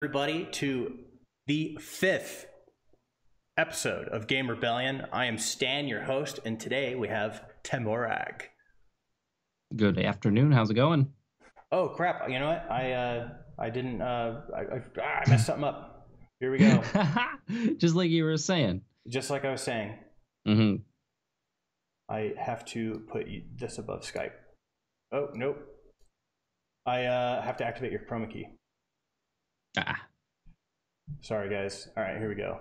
Everybody to the 5th episode of Game Rebellion. I am Stan, your host, and today we have teHMorag. Good afternoon. How's it going? Oh crap! You know what? I messed something up. Here we go. Just like you were saying. Just like I was saying. Mm-hmm. I have to put this above Skype. Oh nope. I have to activate your chroma key. Sorry guys. All right, here we go.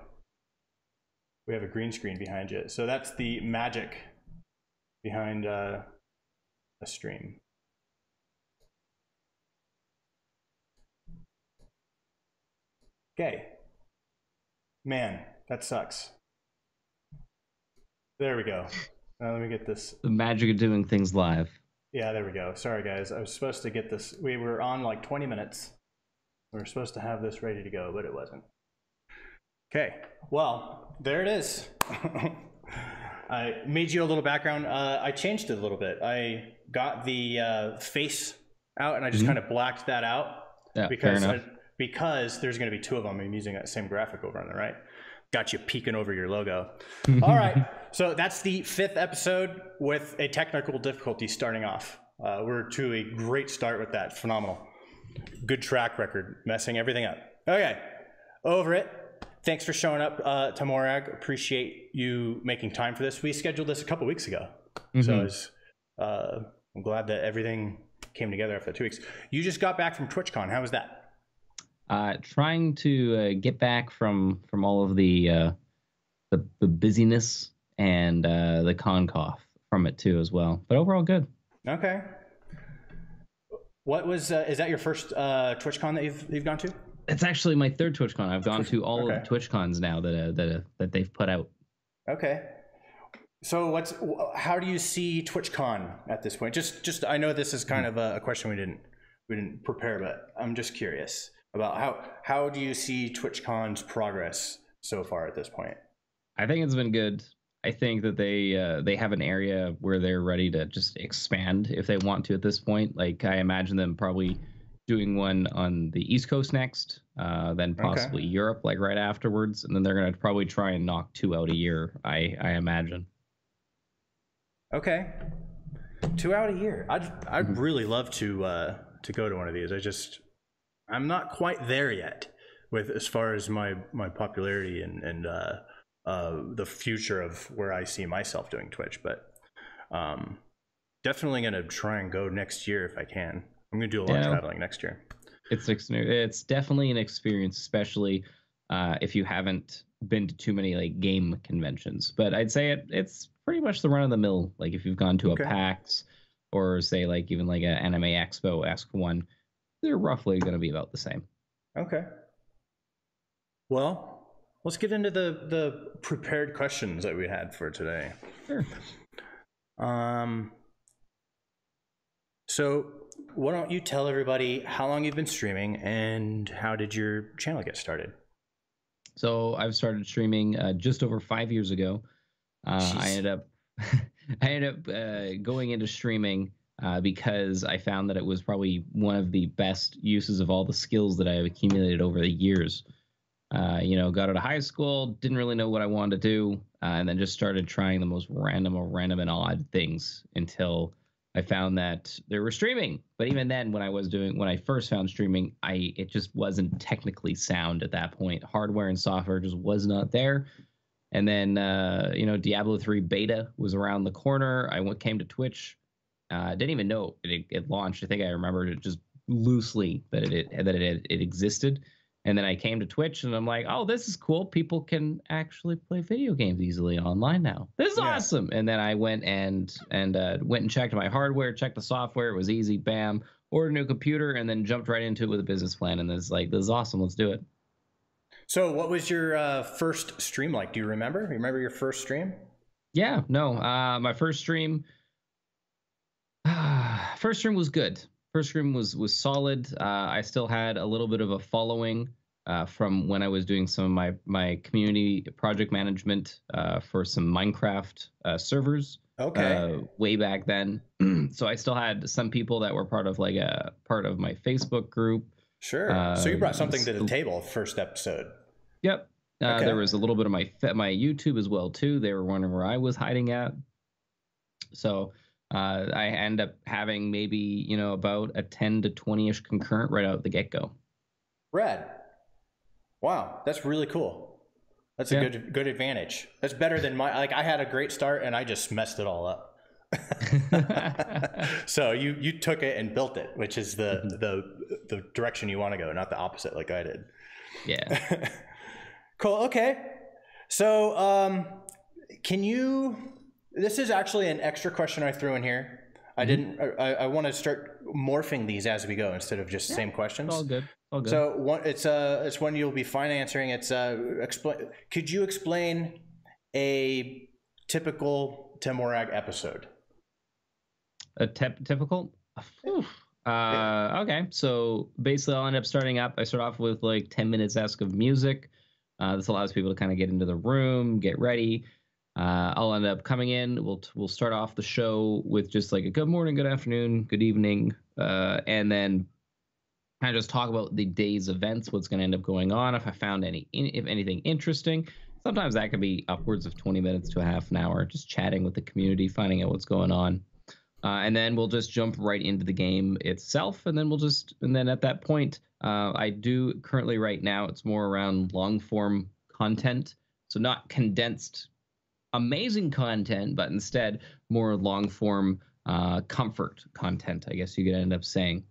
We have a green screen behind you. So that's the magic behind a stream. Okay. Man, that sucks. There we go. Now let me get this. The magic of doing things live. Yeah, there we go. Sorry guys. I was supposed to get this. We were on like 20 minutes. We were supposed to have this ready to go, but it wasn't. Okay, well, there it is. I made you a little background. I changed it a little bit. I got the face out and I just kind of blacked that out. Yeah, because there's going to be two of them. I'm using that same graphic over on the right. Got you peeking over your logo. All right, so that's the 5th episode with a technical difficulty starting off. We're to a great start with that. Phenomenal. Good track record, messing everything up. Okay, over it. Thanks for showing up, teHMorag. Appreciate you making time for this. We scheduled this a couple weeks ago, so I'm glad that everything came together after 2 weeks. You just got back from TwitchCon. How was that? Trying to get back from all of the busyness and the con cough from it too as well. But overall, good. Okay. What was is that your first TwitchCon that you've gone to? It's actually my 3rd TwitchCon. I've gone to all of the TwitchCons now that they've put out. Okay. So how do you see TwitchCon at this point? Just I know this is kind of a question we didn't prepare, but I'm just curious about how do you see TwitchCon's progress so far at this point? I think it's been good. I think that they have an area where they're ready to just expand if they want to at this point. Like I imagine them probably doing one on the East Coast next, then possibly Europe like right afterwards, and then they're gonna probably try and knock 2 out a year. I imagine. Okay, 2 out a year. I'd really love to go to one of these. I'm not quite there yet with as far as my popularity and the future of where I see myself doing Twitch, but definitely gonna try and go next year if I can. I'm gonna do a lot of traveling next year. It's definitely an experience, especially if you haven't been to too many like game conventions. But I'd say it's pretty much the run of the mill. Like if you've gone to a PAX or say like even like an Anime Expo-esque one, they're roughly going to be about the same. Okay. Well, let's get into the prepared questions that we had for today. Sure. So why don't you tell everybody how long you've been streaming and how did your channel get started? So I've started streaming just over 5 years ago. I ended up going into streaming because I found that it was probably one of the best uses of all the skills that I have accumulated over the years. Got out of high school, didn't really know what I wanted to do, and then just started trying the most random and odd things until I found that they were streaming. But even then, when I first found streaming, it just wasn't technically sound at that point. Hardware and software just was not there. And then, Diablo 3 beta was around the corner. I came to Twitch. Didn't even know it launched. I think I remembered it just loosely that it existed. And then I came to Twitch and I'm like, oh, this is cool. People can actually play video games easily online now. This is awesome. And then I went and checked my hardware, checked the software. It was easy. Bam. Ordered a new computer and then jumped right into it with a business plan. And it's like, this is awesome. Let's do it. So what was your first stream like? Do you remember? Remember your first stream? Yeah, no. My first stream was good. First stream was solid. I still had a little bit of a following from when I was doing some of my community project management for some Minecraft servers. Way back then. So I still had some people that were part of my Facebook group. Sure. So you brought something to the table first episode. Yep. Okay. There was a little bit of my YouTube as well too. They were wondering where I was hiding at. So I end up having maybe, about a 10 to 20-ish concurrent right out the get-go. Rad. Wow, that's really cool. That's a good advantage. That's better than I had a great start and I just messed it all up. So you took it and built it, which is the direction you want to go, not the opposite like I did. Yeah. Cool. Okay. So this is actually an extra question I threw in here. I want to start morphing these as we go instead of just same questions. All good. So it's one you'll be fine answering. It's could you explain a typical teHMorag episode? A typical? Okay. So basically I'll end up starting up. I start off with like 10 minutes ask of music. This allows people to kind of get into the room, get ready. I'll end up coming in. We'll start off the show with just like a good morning, good afternoon, good evening, and then kind of just talk about the day's events, what's going to end up going on, if I found if anything interesting. Sometimes that could be upwards of 20 minutes to a half an hour, just chatting with the community, finding out what's going on. And then we'll just jump right into the game itself. And then at that point, I do currently right now, it's more around long form content. So not condensed, amazing content, but instead more long form comfort content, I guess you could end up saying.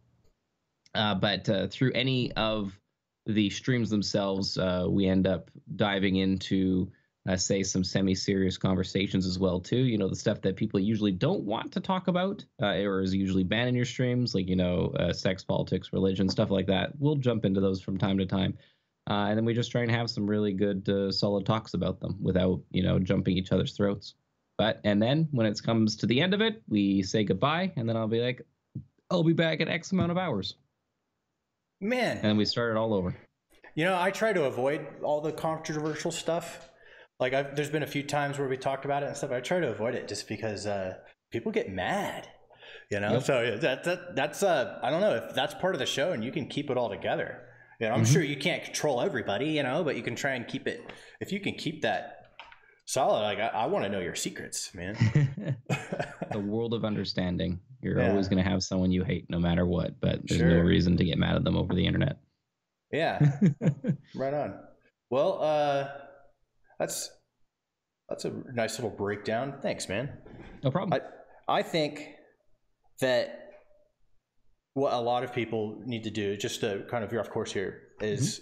But through any of the streams themselves, we end up diving into say some semi-serious conversations as well too, the stuff that people usually don't want to talk about or is usually banned in your streams, like sex, politics, religion, stuff like that. We'll jump into those from time to time, and then we just try and have some really good solid talks about them without jumping each other's throats. And then when it comes to the end of it, we say goodbye, and then I'll be like, I'll be back in X amount of hours, man, and we start it all over. I try to avoid all the controversial stuff. Like there's been a few times where we talked about it and stuff. I try to avoid it just because people get mad, Yep. So that's I don't know if that's part of the show and you can keep it all together. I'm sure you can't control everybody, but you can try and keep it. If you can keep that solid, like I want to know your secrets, man. The world of understanding. You're always going to have someone you hate, no matter what. But there's no reason to get mad at them over the internet. Yeah, right on. Well, that's a nice little breakdown. Thanks, man. No problem. I think that what a lot of people need to do, just to kind of veer off course here, is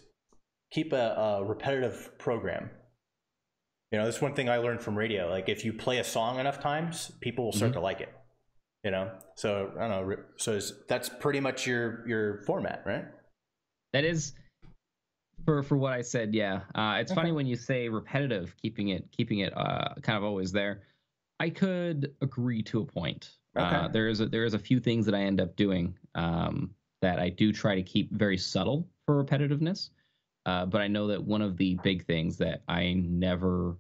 keep a repetitive program. That's one thing I learned from radio. Like if you play a song enough times, people will start to like it. So I don't know. So that's pretty much your format, right? That is. For what I said, yeah. It's funny when you say repetitive, keeping it kind of always there. I could agree to a point. Okay. There is a few things that I end up doing that I do try to keep very subtle for repetitiveness. But I know that one of the big things that I never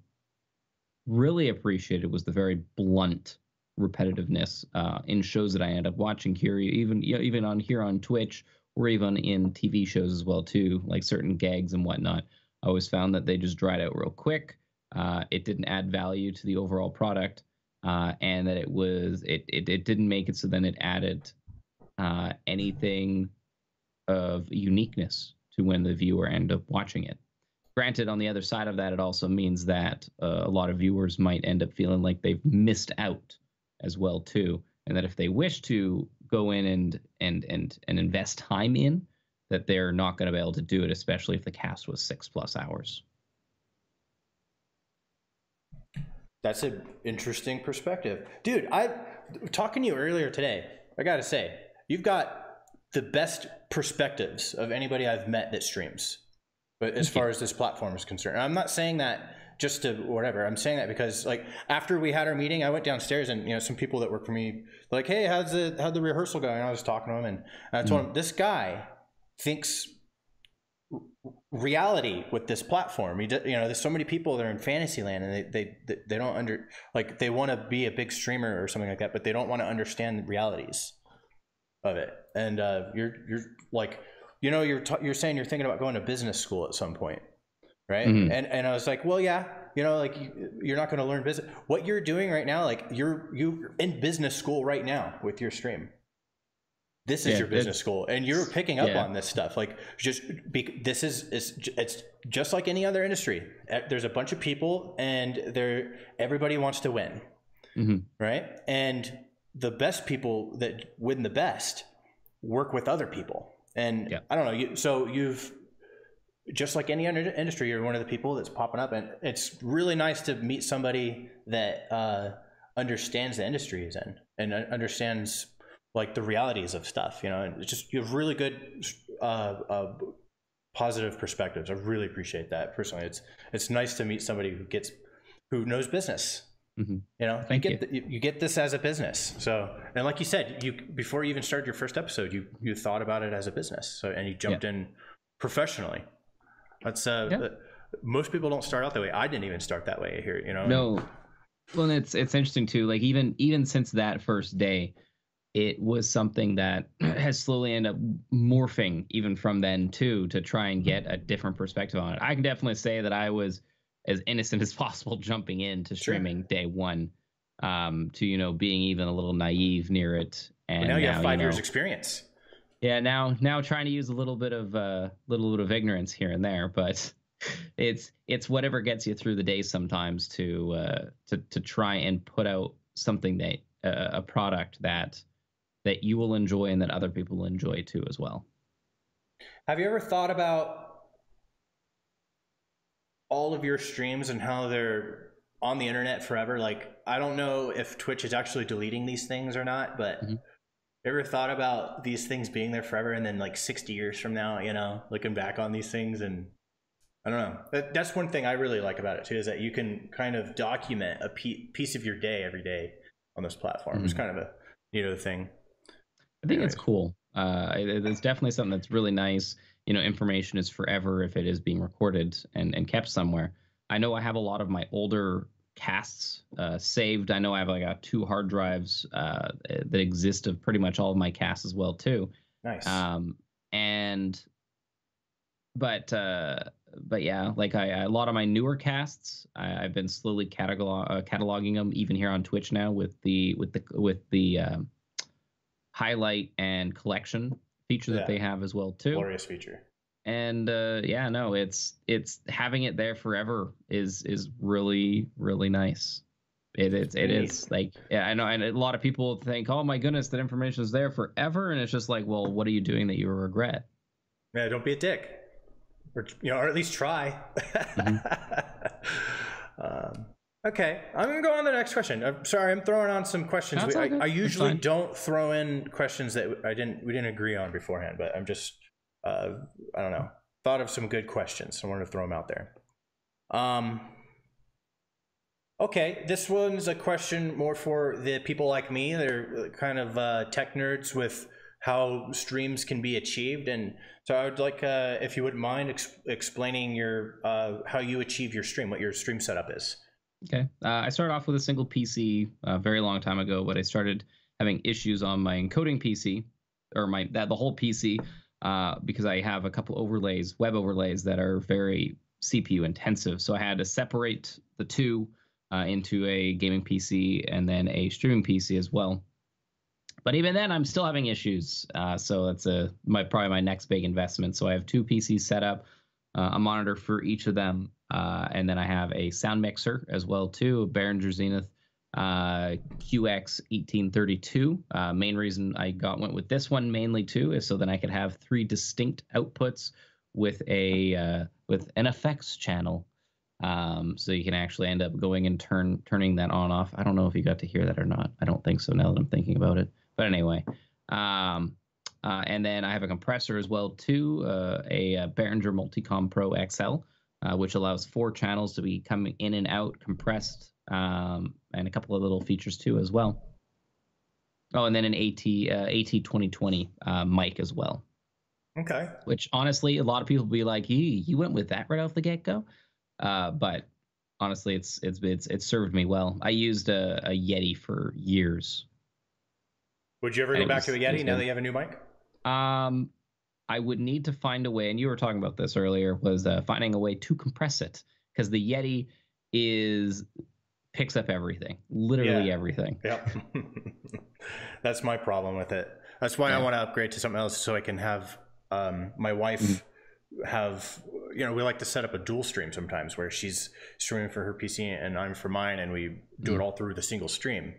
really appreciated was the very blunt repetitiveness in shows that I end up watching here, even on Twitch. Or even in TV shows as well too, like certain gags and whatnot. I always found that they just dried out real quick. It didn't add value to the overall product, and that it didn't make it so then it added anything of uniqueness to when the viewer ended up watching it. Granted, on the other side of that, it also means that a lot of viewers might end up feeling like they've missed out as well too, and that if they wish to go in and invest time in, that they're not going to be able to do it, especially if the cast was 6+ hours. That's an interesting perspective. Dude, I talking to you earlier today, I got to say, you've got the best perspectives of anybody I've met that streams, but as far as this platform is concerned. And I'm not saying that just to whatever. I'm saying that because like after we had our meeting, I went downstairs and some people that work for me like, hey, how'd the rehearsal go? And I was talking to him and I told him this guy thinks reality with this platform. There's so many people that are in fantasy land and they don't they want to be a big streamer or something like that, but they don't want to understand the realities of it. And you're like, you know, you're saying you're thinking about going to business school at some point, right? Mm-hmm. And I was like, well, yeah, you know, like you're not going to learn business. What you're doing right now, like you're in business school right now with your stream. This is your business school, and you're picking up on this stuff. Like, it's just like any other industry. There's a bunch of people, and everybody wants to win, right? And the best people that win the best work with other people. And I don't know. So you've, just like any other industry, you're one of the people that's popping up, and it's really nice to meet somebody that understands the industry is in and understands like the realities of stuff, you know. And it's just, you have really good positive perspectives. I really appreciate that personally. It's nice to meet somebody who knows business. You know, you get this as a business. So, and like you said, before you even started your first episode, you thought about it as a business. So, and you jumped in professionally. That's most people don't start out that way. I didn't even start that way here, you know. No. Well, it's interesting too. Like even since that first day, it was something that has slowly ended up morphing even from then too, to try and get a different perspective on it. I can definitely say that I was as innocent as possible jumping into streaming day one, to, you know, being even a little naive near it. And but now you have 5 years experience. Yeah. Now trying to use a little bit of ignorance here and there, but it's whatever gets you through the day sometimes to try and put out something that a product that you will enjoy and that other people will enjoy too as well. Have you ever thought about all of your streams and how they're on the internet forever? Like, I don't know if Twitch is actually deleting these things or not, but ever thought about these things being there forever, and then like 60 years from now, you know, looking back on these things? And I don't know. That's one thing I really like about it too, is that you can kind of document a piece of your day every day on this platform. It's kind of a, you know, thing. I think it's cool. It's definitely something that's really nice. You know, information is forever if it is being recorded and kept somewhere. I know I have a lot of my older casts saved. I know I have like 2 hard drives that exist of pretty much all of my casts as well too. Nice. But yeah, like a lot of my newer casts, I've been slowly cataloging them even here on Twitch now with the highlight and collection feature that they have as well too. Glorious feature. And it's having it there forever is really, really nice. It is like, I know, and a lot of people think, oh my goodness, that information is there forever, and it's just like, well, what are you doing that you regret? Yeah, don't be a dick, or, you know, or at least try. Okay, I'm gonna go on to the next question. I'm sorry, I'm throwing on some questions. I usually don't throw in questions that we didn't agree on beforehand, but I'm just I don't know, thought of some good questions, so I wanted to throw them out there. Okay, this one's a question more for the people like me. They're kind of tech nerds with how streams can be achieved, and so I would like, if you wouldn't mind, explaining your how you achieve your stream, what your stream setup is. Okay, I started off with a single PC a very long time ago, but I started having issues on my encoding PC, or the whole PC, because I have a couple overlays, web overlays that are very CPU intensive. So I had to separate the two into a gaming PC and then a streaming PC as well. But even then, I'm still having issues. So that's probably my next big investment. So I have 2 PCs set up, a monitor for each of them. And then I have a sound mixer as well too, a Behringer Zenith QX1832. Main reason I went with this one mainly too is so then I could have 3 distinct outputs with an effects channel. So you can actually end up going and turning that on off. I don't know if you got to hear that or not. I don't think so now that I'm thinking about it. But anyway, and then I have a compressor as well too, a Behringer Multicom Pro XL. Which allows 4 channels to be coming in and out compressed, and a couple of little features too as well. Oh, and then an AT2020 mic as well. Okay. Which honestly, a lot of people be like, you went with that right off the get-go. But honestly, it's served me well. I used a Yeti for years. Would you ever go back to a Yeti now that you have a new mic? I would need to find a way, and you were talking about this earlier, was finding a way to compress it, because the Yeti picks up everything, literally everything. Yep. That's my problem with it. That's why I want to upgrade to something else, so I can have my wife have, we like to set up a dual stream sometimes where she's streaming for her PC and I'm for mine, and we do it all through the single stream.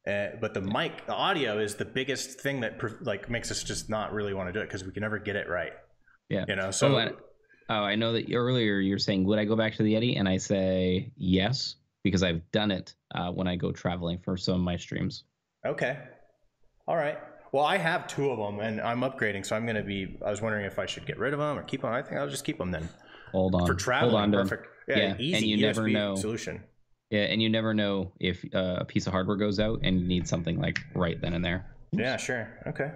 But the audio is the biggest thing that makes us just not really want to do it, because we can never get it right. Yeah. So I know that earlier you're saying, would I go back to the Yeti? And I say yes, because I've done it when I go traveling for some of my streams. Okay. All right. Well, I have 2 of them and I'm upgrading, so I was wondering if I should get rid of them or keep them. I think I'll just keep them then. Hold on. For traveling, perfect. Yeah, easy, and you USB never know. Solution. Yeah, and you never know if a piece of hardware goes out and you need something like right then and there. Oops. Yeah, sure. Okay.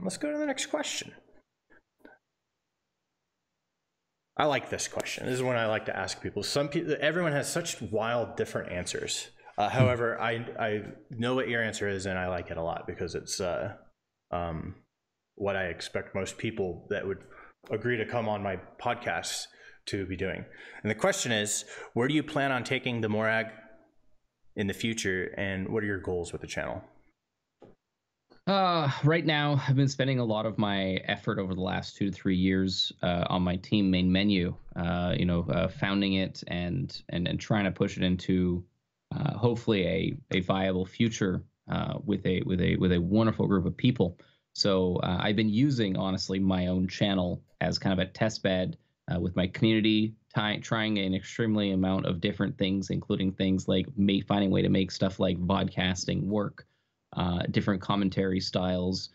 Let's go to the next question. I like this question. This is one I like to ask people. Everyone has such wild, different answers. However, I know what your answer is, and I like it a lot, because it's what I expect most people that would agree to come on my podcast to be doing. And the question is, where do you plan on taking the Morag in the future, and what are your goals with the channel? Right now, I've been spending a lot of my effort over the last 2 to 3 years on my team main menu, founding it and trying to push it into hopefully a viable future with a wonderful group of people. So I've been using, honestly, my own channel as kind of a test bed with my community, trying an extremely amount of different things, including things like finding a way to make stuff like vodcasting work, different commentary styles,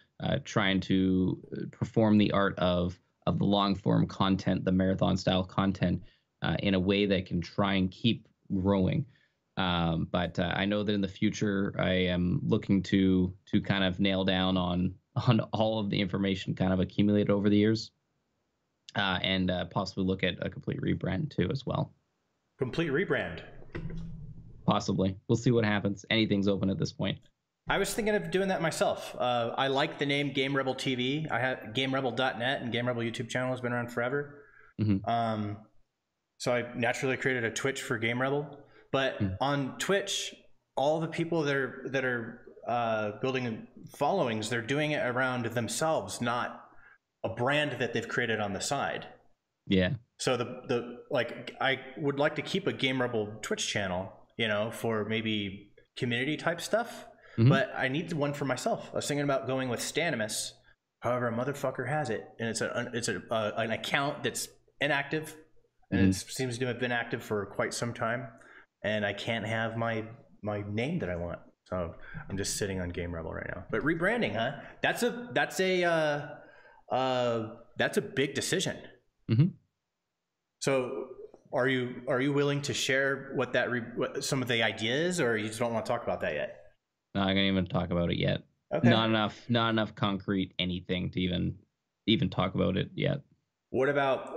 trying to perform the art of the long form content, the marathon style content, in a way that can try and keep growing. But I know that in the future, I am looking to kind of nail down on all of the information kind of accumulated over the years, and possibly look at a complete rebrand too as well. Complete rebrand? Possibly. We'll see what happens. Anything's open at this point. I was thinking of doing that myself. I like the name Game Rebel TV. I have GameRebel.net, and Game Rebel YouTube channel has been around forever. So I naturally created a Twitch for Game Rebel. But on Twitch, all the people that are building followings, they're doing it around themselves, not a brand that they've created on the side. Yeah. So I would like to keep a Game Rebel Twitch channel, for maybe community type stuff. But I need one for myself. I was thinking about going with Stanimus. However, a motherfucker has it, and it's an account that's inactive, and it seems to have been active for quite some time. And I can't have my name that I want, so I'm just sitting on Game Rebel right now. But rebranding, huh? That's a big decision. So are you willing to share what some of the ideas, or you just don't want to talk about that yet? No, I can't even talk about it yet. Okay. Not enough concrete anything to even talk about it yet. What about?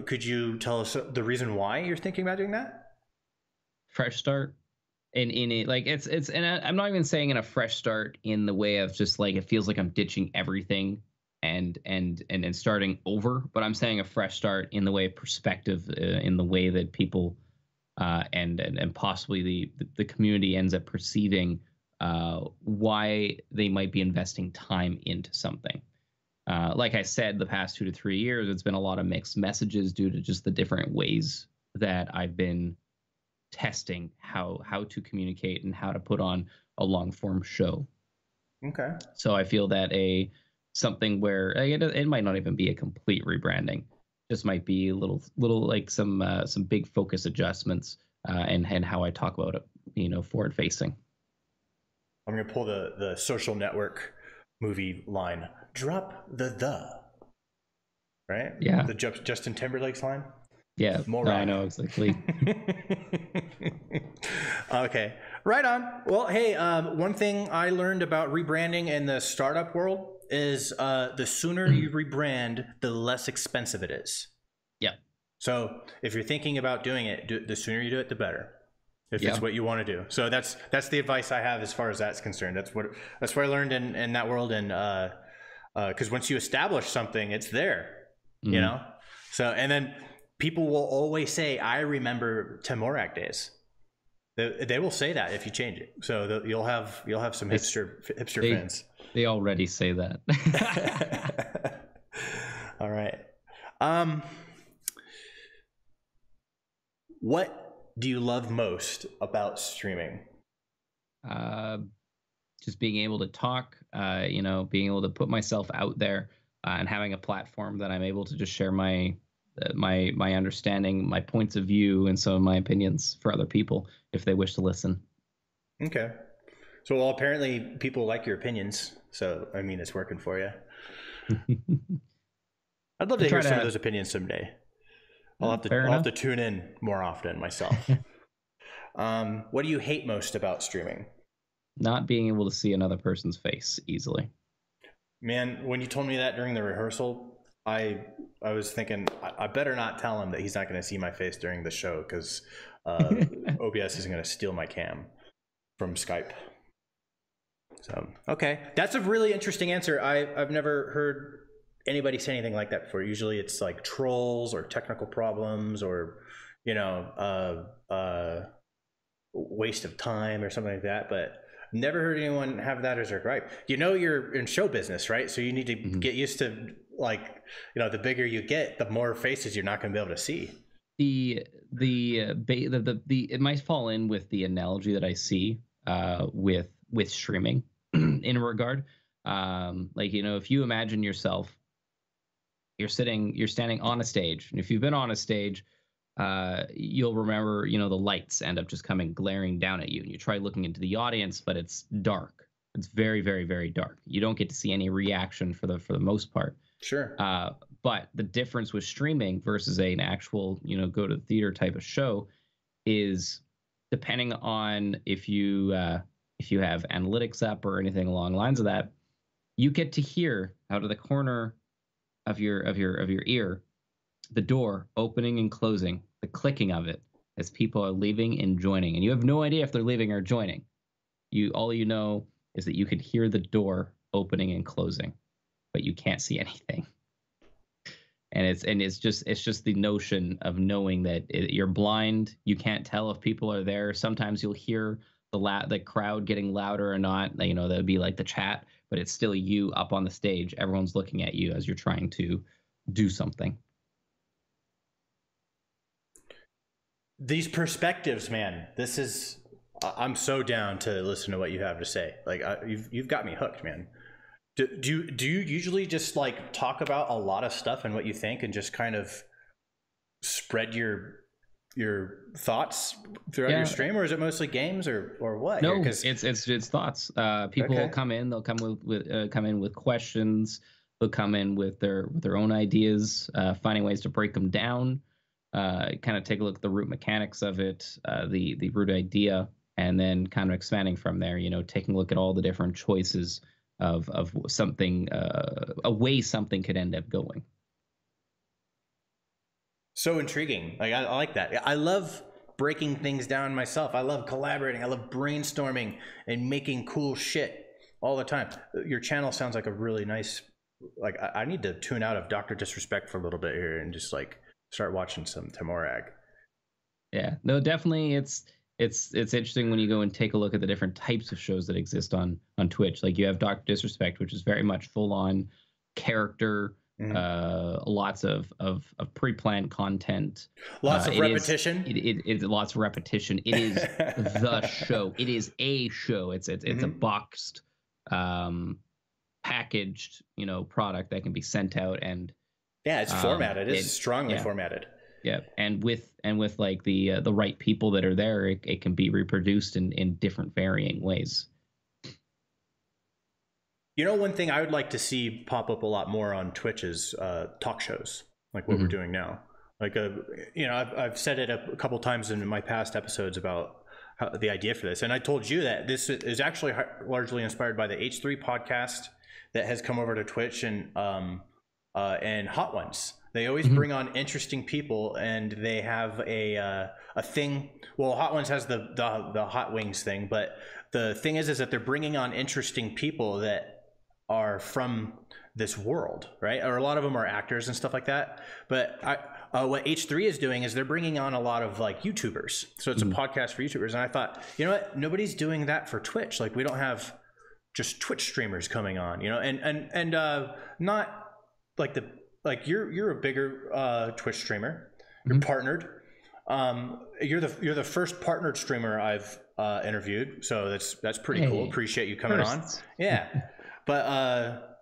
Could you tell us the reason why you're thinking about doing that? Fresh start in it, like it's and I'm not even saying in a fresh start in the way of just like it feels like I'm ditching everything and starting over, but I'm saying a fresh start in the way of perspective, in the way that people and possibly the community ends up perceiving why they might be investing time into something. Like I said, the past 2 to 3 years, it's been a lot of mixed messages due to just the different ways that I've been testing how to communicate and how to put on a long form show. Okay. So I feel that something where it might not even be a complete rebranding, just might be a little like some big focus adjustments and how I talk about it, forward facing. I'm gonna pull the Social Network movie line. Drop the right? Yeah. The Justin Timberlake's line. Yeah, Morag. I know exactly. Okay, right on. Well, hey, one thing I learned about rebranding in the startup world is the sooner you rebrand, the less expensive it is. Yeah. So if you're thinking about doing it, the sooner you do it, the better. if it's what you want to do. So that's the advice I have as far as that's concerned. That's what I learned in that world. And because once you establish something, it's there, you know. So and then people will always say, "I remember teHMorag days." They will say that if you change it. So you'll have some hipster fans. They already say that. All right. What do you love most about streaming? Just being able to talk, you know, being able to put myself out there, and having a platform that I'm able to just share my understanding, my points of view, and some of my opinions for other people if they wish to listen. Okay. So, well, apparently people like your opinions. So, I mean, it's working for you. I'd love to hear some of those opinions someday. I'll have to tune in more often myself. What do you hate most about streaming? Not being able to see another person's face easily. Man, when you told me that during the rehearsal, I was thinking I better not tell him that he's not going to see my face during the show, because OBS isn't going to steal my cam from Skype. So, okay. That's a really interesting answer. I've never heard anybody say anything like that before. Usually it's like trolls or technical problems or, you know, waste of time or something like that. But never heard anyone have that as their gripe. You know, you're in show business, right? So you need to get used to, like, you know, the bigger you get, the more faces you're not going to be able to see. It might fall in with the analogy that I see with streaming in a regard. Like, you know, if you imagine yourself, you're standing on a stage, and if you've been on a stage, you'll remember, you know, the lights end up just coming glaring down at you, and you try looking into the audience, but it's dark. It's very, very, very dark. You don't get to see any reaction for the most part. Sure. But the difference with streaming versus an actual, you know, go to the theater type of show is, depending on if you have analytics up or anything along the lines of that, you get to hear out of the corner of your ear the door opening and closing, the clicking of it as people are leaving and joining, and you have no idea if they're leaving or joining. All you know is that you can hear the door opening and closing, but you can't see anything. And it's just the notion of knowing that you're blind. You can't tell if people are there. Sometimes you'll hear the crowd getting louder or not. You know, that would be like the chat, but it's still you up on the stage. Everyone's looking at you as you're trying to do something. These perspectives, man, I'm so down to listen to what you have to say. Like, you've got me hooked, man. Do you usually just like talk about a lot of stuff and what you think, and just kind of spread your thoughts throughout your stream, or is it mostly games or what? No, it's thoughts. People will come in. They'll come with questions. They'll come in with their own ideas, finding ways to break them down. Kind of take a look at the root mechanics of it, the root idea, and then kind of expanding from there. You know, taking a look at all the different choices of something, a way something could end up going. So intriguing. Like, I like that. I love breaking things down myself. I love collaborating. I love brainstorming and making cool shit all the time. Your channel sounds like a really nice, like, I need to tune out of Dr. Disrespect for a little bit here and just like start watching some teHMorag. Yeah, no, definitely. It's interesting when you go and take a look at the different types of shows that exist on Twitch. Like, you have Dr. Disrespect, which is very much full on character, lots of pre-planned content, lots of repetition. It's lots of repetition. It is the show. It is a show. It's a boxed, packaged, you know, product that can be sent out, and it's formatted. It's strongly formatted. Yeah, and with like the right people that are there, it can be reproduced in different varying ways. You know, one thing I would like to see pop up a lot more on Twitch is talk shows, like what we're doing now. Like, you know, I've said it a couple times in my past episodes about the idea for this, and I told you that this is actually largely inspired by the H3 podcast that has come over to Twitch, and and Hot Ones. They always bring on interesting people, and they have a thing. Well, Hot Ones has the hot wings thing, but the thing is that they're bringing on interesting people that are from this world, right? Or a lot of them are actors and stuff like that. But what H3 is doing is they're bringing on a lot of like YouTubers. So it's a podcast for YouTubers. And I thought, you know what? Nobody's doing that for Twitch. Like we don't have just Twitch streamers coming on, you know, and not like you're a bigger Twitch streamer. You're partnered. You're the first partnered streamer I've interviewed. So that's pretty cool. Appreciate you coming on. Yeah. But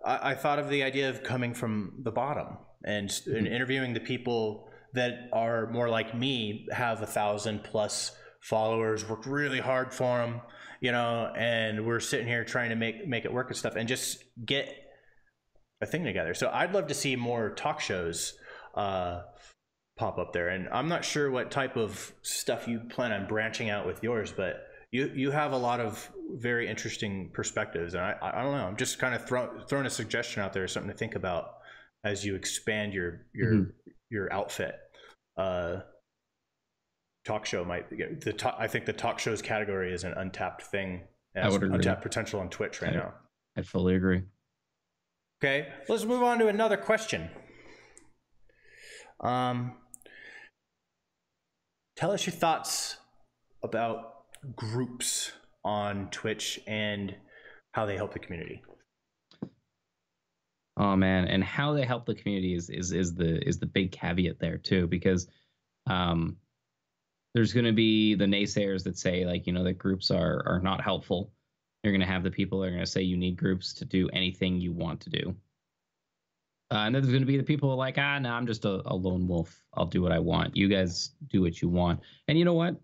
I thought of the idea of coming from the bottom and interviewing the people that are more like me, have 1,000+ followers, worked really hard for them, you know, and we're sitting here trying to make it work and stuff, and just get a thing together. So I'd love to see more talk shows pop up there. And I'm not sure what type of stuff you plan on branching out with yours, but you have a lot of very interesting perspectives, and I don't know. I'm just kind of throwing a suggestion out there, something to think about as you expand your outfit. Talk show might be I think the talk shows category is an untapped thing. I would agree. Untapped potential on Twitch right now. I fully agree. Okay, let's move on to another question. Tell us your thoughts about groups on Twitch and how they help the community. Oh man, and how they help the community is the big caveat there too, because there's going to be the naysayers that say, like, you know, that groups are not helpful. You're going to have the people that are going to say you need groups to do anything you want to do. And then there's going to be the people who are like, no, I'm just a lone wolf. I'll do what I want. You guys do what you want. And you know what?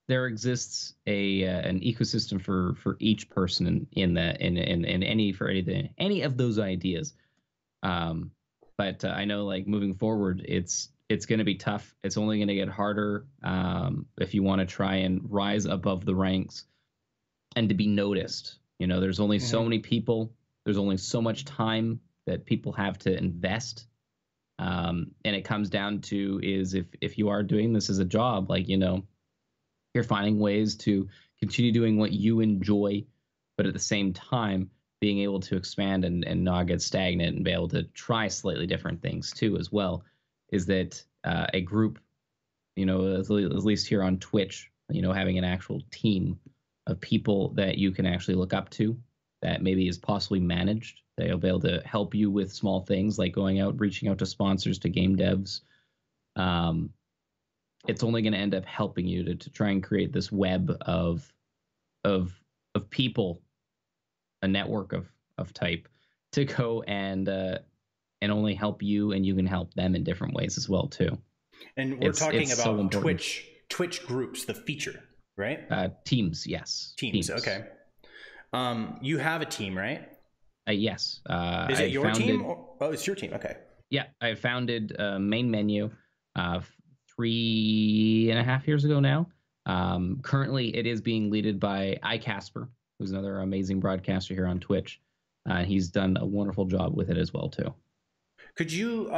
There exists an ecosystem for each person in any of those ideas. But I know, like, moving forward, it's going to be tough. It's only going to get harder if you want to try and rise above the ranks and to be noticed. You know, there's only so many people. There's only so much time that people have to invest. And it comes down to is if you are doing this as a job, like, you know, you're finding ways to continue doing what you enjoy, but at the same time being able to expand and not get stagnant and be able to try slightly different things too as well, is that a group, you know, at least here on Twitch, you know, having an actual team of people that you can actually look up to, that maybe is possibly managed, that will be able to help you with small things like going out, reaching out to sponsors, to game devs. It's only going to end up helping you to try and create this web of people, a network of type, to go and only help you, and you can help them in different ways as well too. And we're talking about so Twitch groups, the feature, right? Teams, yes. Teams. Okay. You have a team, right? Yes. Is it your team? Oh, it's your team. Okay. Yeah, I founded Main Menu 3.5 years ago now. Currently, it is being led by iCasper, who's another amazing broadcaster here on Twitch. He's done a wonderful job with it as well too. Could you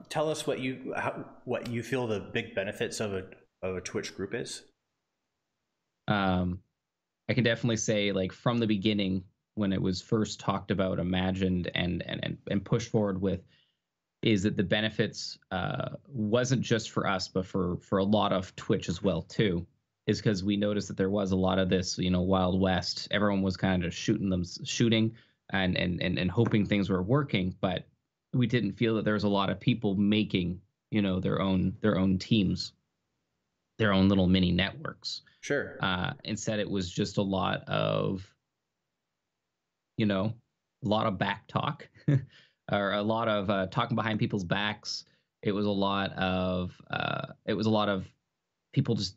tell us what you feel the big benefits of a Twitch group is? I can definitely say, like, from the beginning, when it was first talked about, imagined, and pushed forward with, is that the benefits wasn't just for us, but for a lot of Twitch as well too, is because we noticed that there was a lot of this, you know, Wild West. Everyone was kind of shooting and hoping things were working, but we didn't feel that there was a lot of people making, you know, their own teams, their own little mini networks. Sure. Instead, it was just a lot of, you know, a lot of back talk or a lot of talking behind people's backs. It was a lot of people just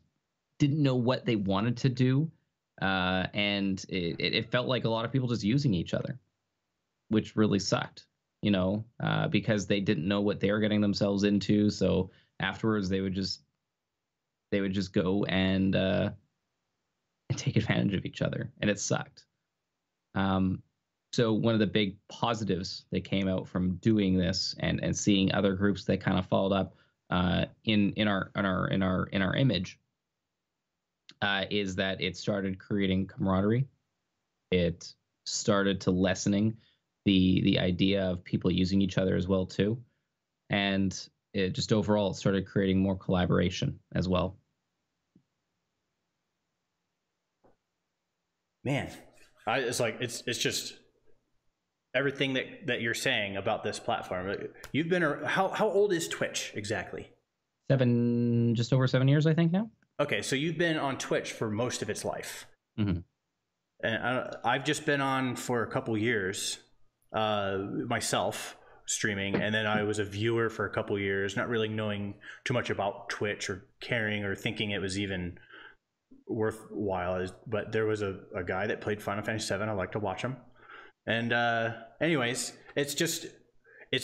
didn't know what they wanted to do. And it felt like a lot of people just using each other, which really sucked, you know, because they didn't know what they were getting themselves into. So afterwards they would just go and take advantage of each other, and it sucked. So one of the big positives that came out from doing this and seeing other groups that kind of followed up in our image is that it started creating camaraderie. It started to lessening the idea of people using each other as well too, and it just overall started creating more collaboration as well. Man, it's just everything that you're saying about this platform. You've been how old is Twitch exactly? Just over 7 years, I think now. Okay, so you've been on Twitch for most of its life. Mm-hmm. And I've just been on for a couple years myself, streaming, and then I was a viewer for a couple years, not really knowing too much about Twitch or caring or thinking it was even worthwhile. But there was a guy that played Final Fantasy VII. I like to watch him. And anyways, it's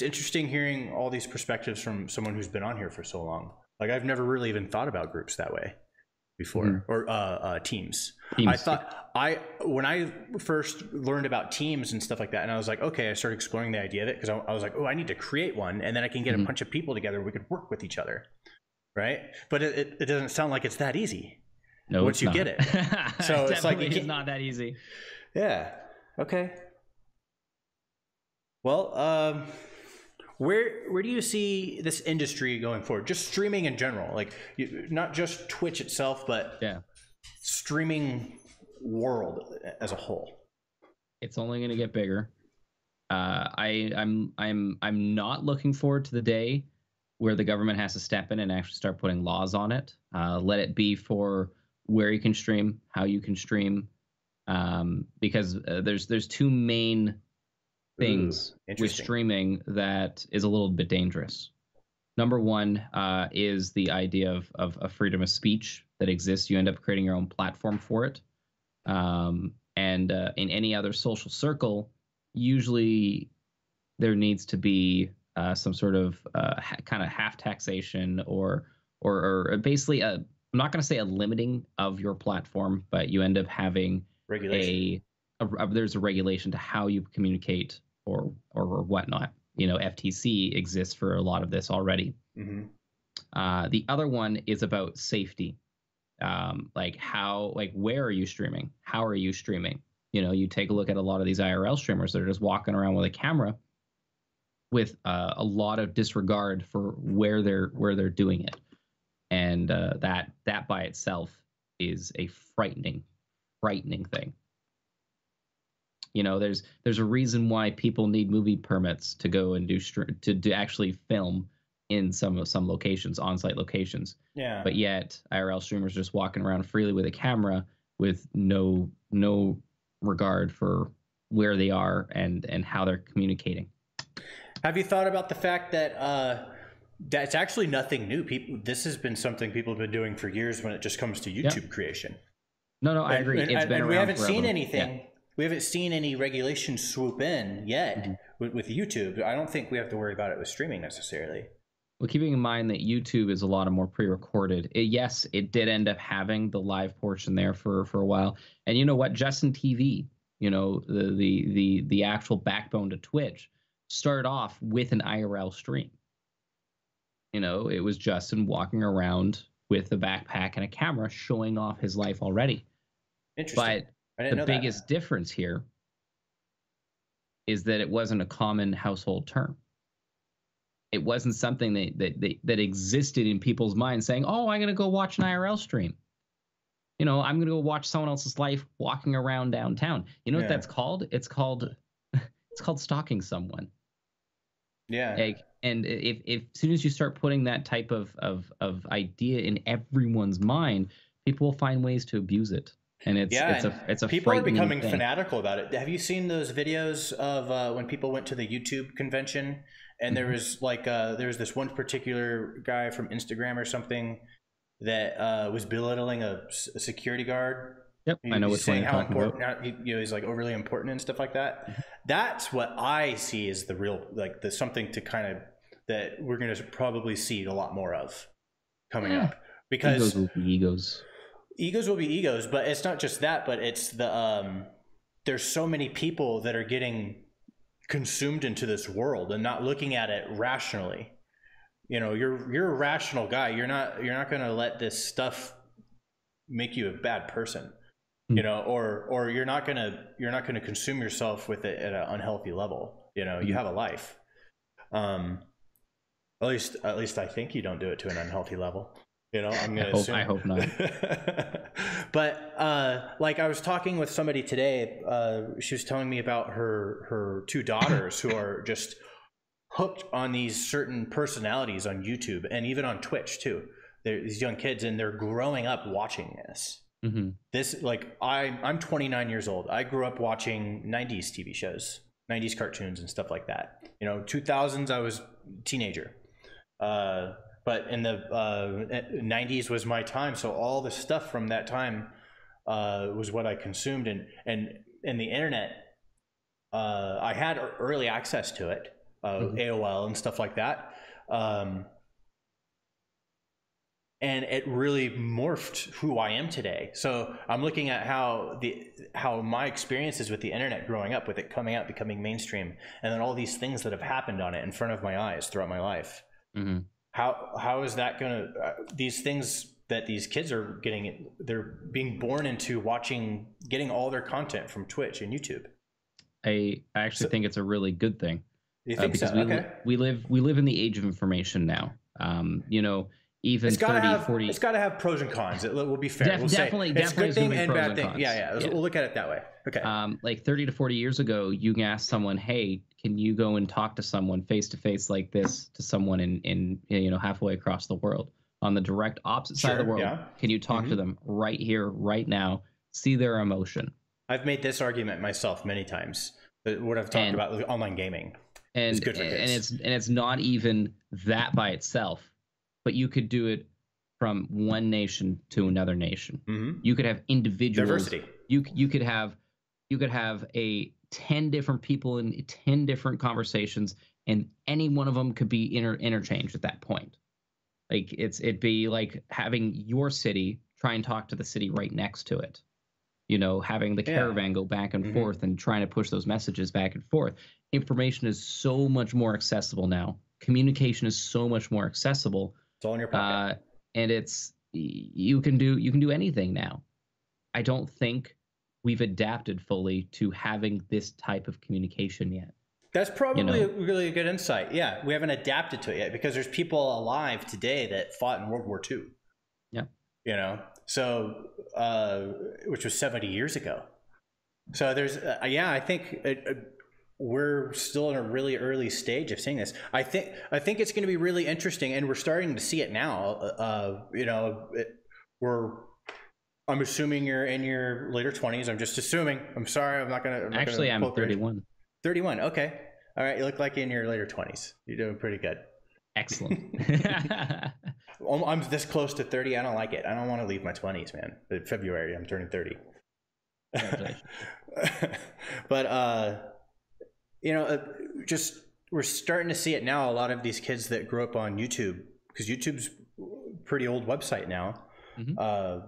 interesting hearing all these perspectives from someone who's been on here for so long. Like, I've never really even thought about groups that way before, or teams. I thought when I first learned about teams and stuff like that, and I was like, okay, I started exploring the idea of it because I was like, oh, I need to create one, and then I can get a bunch of people together. We could work with each other, right? But it doesn't sound like it's that easy. No, once you get it, so it's like it's not that easy. Yeah. Okay. Well, where do you see this industry going forward? Just streaming in general, like not just Twitch itself, but streaming world as a whole. It's only going to get bigger. I'm not looking forward to the day where the government has to step in and actually start putting laws on it. Let it be for where you can stream, how you can stream, because there's two main things with streaming that is a little bit dangerous. Number one is the idea of a freedom of speech that exists. You end up creating your own platform for it. And in any other social circle, usually there needs to be some sort of kind of half taxation or basically I'm not going to say a limiting of your platform, but you end up having regulation. There's a regulation to how you communicate or whatnot. You know, FTC exists for a lot of this already. The other one is about safety. Like where are you streaming? How are you streaming? You know, you take a look at a lot of these IRL streamers that are just walking around with a camera with a lot of disregard for where they're doing it. And that by itself is a frightening thing. You know, there's a reason why people need movie permits to go and to actually film in some locations, on-site locations. Yeah. But yet IRL streamers just walking around freely with a camera with no regard for where they are and how they're communicating. Have you thought about the fact that that's actually nothing new? This has been something people have been doing for years when it just comes to YouTube creation. No, I agree. It's been around we haven't forever. Seen anything. Yeah. We haven't seen any regulation swoop in yet with YouTube. I don't think we have to worry about it with streaming necessarily. Well, keeping in mind that YouTube is a lot of more pre-recorded. Yes, it did end up having the live portion there for a while. And you know what? Justin TV, you know, the actual backbone to Twitch, started off with an IRL stream. You know, it was Justin walking around with a backpack and a camera showing off his life already. Interesting. But the biggest difference here is that it wasn't a common household term. It wasn't something that existed in people's minds saying, oh, I'm going to go watch an IRL stream. You know, I'm going to go watch someone else's life walking around downtown. You know what that's called? It's called stalking someone. Yeah. Like, and if as soon as you start putting that type of idea in everyone's mind, people will find ways to abuse it. And it's a people are becoming fanatical about it. Have you seen those videos of when people went to the YouTube convention and there was there was this one particular guy from Instagram or something that was belittling a security guard? Yep, I know what's saying how important he's like overly important and stuff like that. That's what I see as the real the something to kind of that we're going to probably see a lot more of coming up, because egos will be egos. Egos will be egos, but it's not just that, but it's the there's so many people that are getting consumed into this world and not looking at it rationally. You know, you're a rational guy. You're not going to let this stuff make you a bad person, you know, or you're not going to consume yourself with it at an unhealthy level. You know, you have a life. At least I think you don't do it to an unhealthy level. You know, I'm going to assume. I hope not. But like I was talking with somebody today, she was telling me about her two daughters who are just hooked on these certain personalities on YouTube and even on Twitch too. They're these young kids and they're growing up watching this. Mm-hmm. This, like, I'm 29 years old. I grew up watching 90s TV shows, 90s cartoons and stuff like that. You know, 2000s, I was a teenager. But in the 90s was my time. So all the stuff from that time was what I consumed. And the internet, I had early access to it, AOL and stuff like that. And it really morphed who I am today. So I'm looking at how my experiences with the internet growing up, with it coming out, becoming mainstream, and then all these things that have happened on it in front of my eyes throughout my life. Mm-hmm. How is that gonna these things that these kids are getting, they're being born into watching, getting all their content from Twitch and YouTube? I actually think it's a really good thing. You think because so? Okay. we live in the age of information now. You know, even it's 40. It's got to have pros and cons. It will be fair. Definitely it's a good thing and bad thing. Cons. Yeah. We'll look at it that way. Okay. Like 30 to 40 years ago, you can ask someone, hey, can you go and talk to someone face to face like this, to someone in you know, halfway across the world on the direct opposite side of the world? Yeah. Can you talk to them right here, right now, see their emotion? I've made this argument myself many times. What I've talked about with online gaming. And good for kids. And it's not even that by itself, but you could do it from one nation to another nation. Mm-hmm. You could have individuals. Diversity. You could have 10 different people in 10 different conversations, and any one of them could be interchanged at that point. Like it'd be like having your city try and talk to the city right next to it. You know, having the caravan go back and forth and trying to push those messages back and forth. Information is so much more accessible now. Communication is so much more accessible. It's all in your pocket. And you can do anything now. I don't think we've adapted fully to having this type of communication yet. That's probably really a good insight. Yeah, we haven't adapted to it yet because there's people alive today that fought in World War II. Yeah. You know, so which was 70 years ago. So there's I think we're still in a really early stage of seeing this. I think it's going to be really interesting, and we're starting to see it now. You know, I'm assuming you're in your later 20s. I'm just assuming. I'm sorry. I'm Actually, I'm 31. 31. Okay. All right. You look like in your later 20s. You're doing pretty good. Excellent. I'm this close to 30. I don't like it. I don't want to leave my 20s, man. In February, I'm turning 30. But you know, just we're starting to see it now. A lot of these kids that grew up on YouTube, because YouTube's a pretty old website now. Mm-hmm.